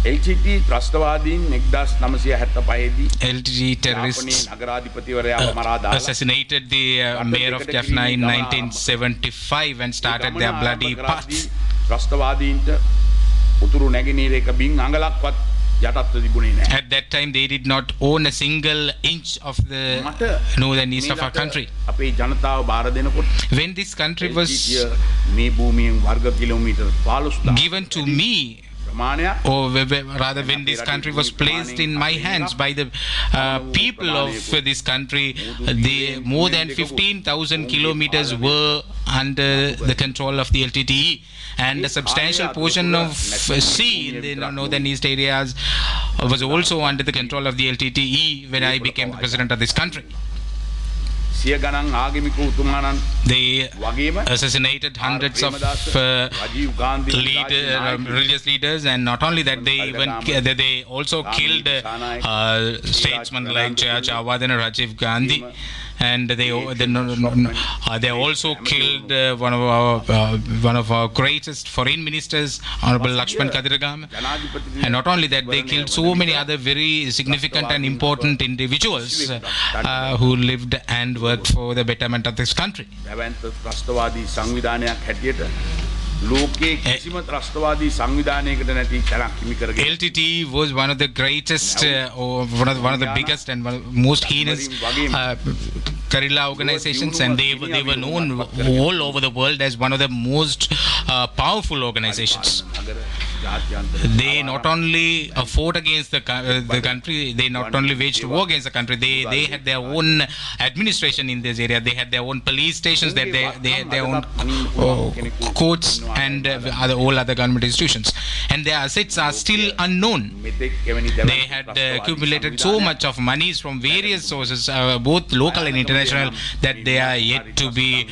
LTTE ත්‍රස්තවාදීන් 1975 LTTE terrorists assassinated the mayor of Jaffna in 1975 and started their bloody path. ත්‍රස්තවාදීන්ට උතුරු නැගෙනහිර එක බින් අඟලක්වත් යටත්ව තිබුණේ නැහැ. At that time they did not own a single inch of the northern east of our country. අපේ ජනතාව බාර දෙනකොට when this country was මේ භූමියෙන් වර්ග kilometre 15000 given to me, or rather when this country was placed in my hands by the people of this country, more than 15,000 kilometers were under the control of the LTTE, and a substantial portion of sea in the northern east areas was also under the control of the LTTE when I became the president of this country. They assassinated hundreds of religious leaders, and not only that, they also killed statesmen like Jawad and Rajiv Gandhi, and they also killed one of our greatest foreign ministers, Honorable Laxman. And not only that, they killed so many other very significant and important individuals who lived and worked for the betterment of this country. LTTE was one of the greatest, one of the biggest and most heinous guerrilla organizations, and they were known all over the world as one of the most powerful organizations. They not only fought against the country, they not only waged war against the country, they had their own administration in this area, they had their own police stations, they had their own courts and all other government institutions, and their assets are still unknown. They had accumulated so much of monies from various sources, both local and international, that they are yet to be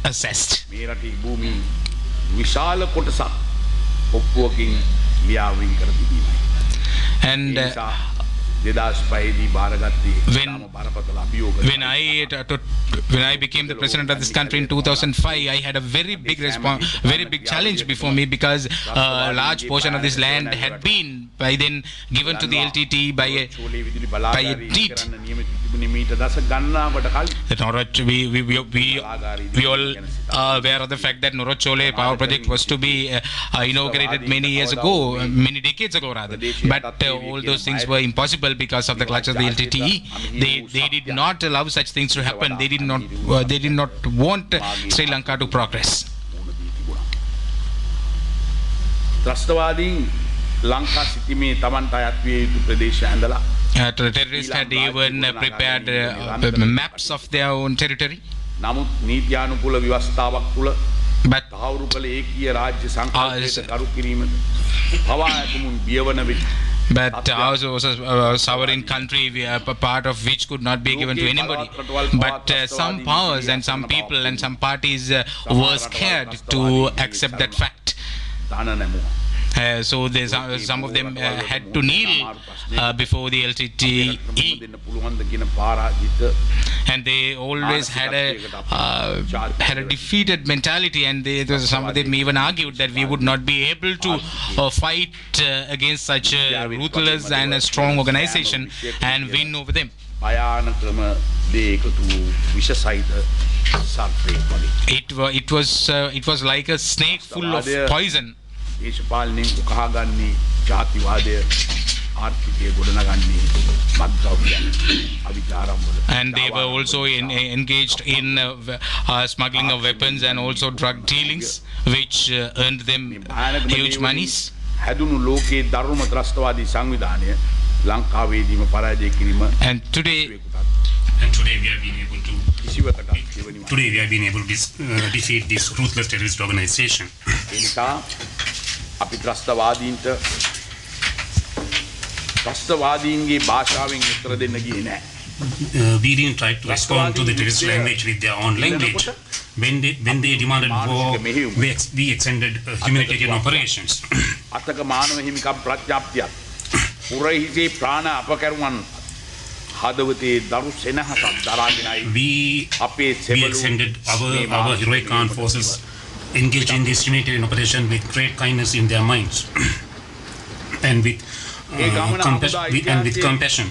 assessed. And when I became the president of this country in 2005, I had a very big challenge before me, because a large portion of this land had been by then given to the LTTE by a deed. We all are aware of the fact that Norachole power project was to be inaugurated many decades ago rather, but all those things were impossible because of the clutch of the LTTE. They did not allow such things to happen. They did not want Sri Lanka to progress. Terrorists had even prepared maps of their own territory. But ours was a sovereign country, a part of which could not be given to anybody. But some powers and some people and some parties were scared to accept that fact. So some of them had to kneel before the LTTE, and they always had a defeated mentality, and some of them even argued that we would not be able to fight against such a ruthless and a strong organization and win over them. It was like a snake full of poison. And they were also engaged in smuggling of weapons and also drug dealings, which earned them huge monies. And today we have been able to defeat this ruthless terrorist organization. We didn't try to respond to the terrorist language with their own language. When they demanded war, we extended humanitarian operations. We extended our heroic armed forces engaged in this humanitarian operation with great kindness in their minds. and with compassion.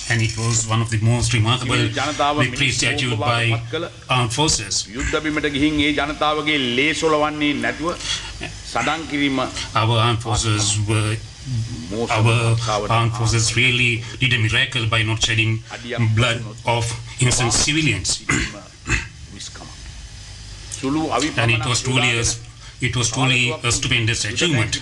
And it was one of the most remarkable victories achieved by armed forces. Our armed forces really did a miracle by not shedding blood of innocent civilians. And it was truly a stupendous achievement.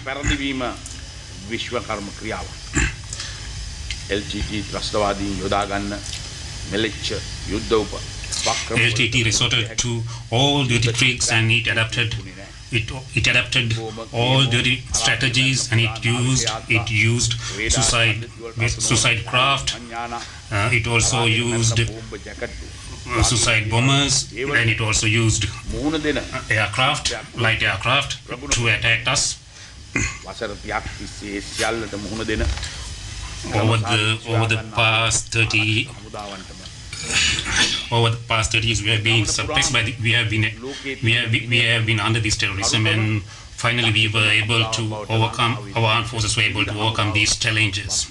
LTT resorted to all dirty tricks, and it adapted all dirty strategies, and it used suicide craft. It also used suicide bombers, and it also used light aircraft to attack us. Over the past 30 years, we have been suppressed we have been under this terrorism, and finally we were able to overcome. Our armed forces were able to overcome these challenges.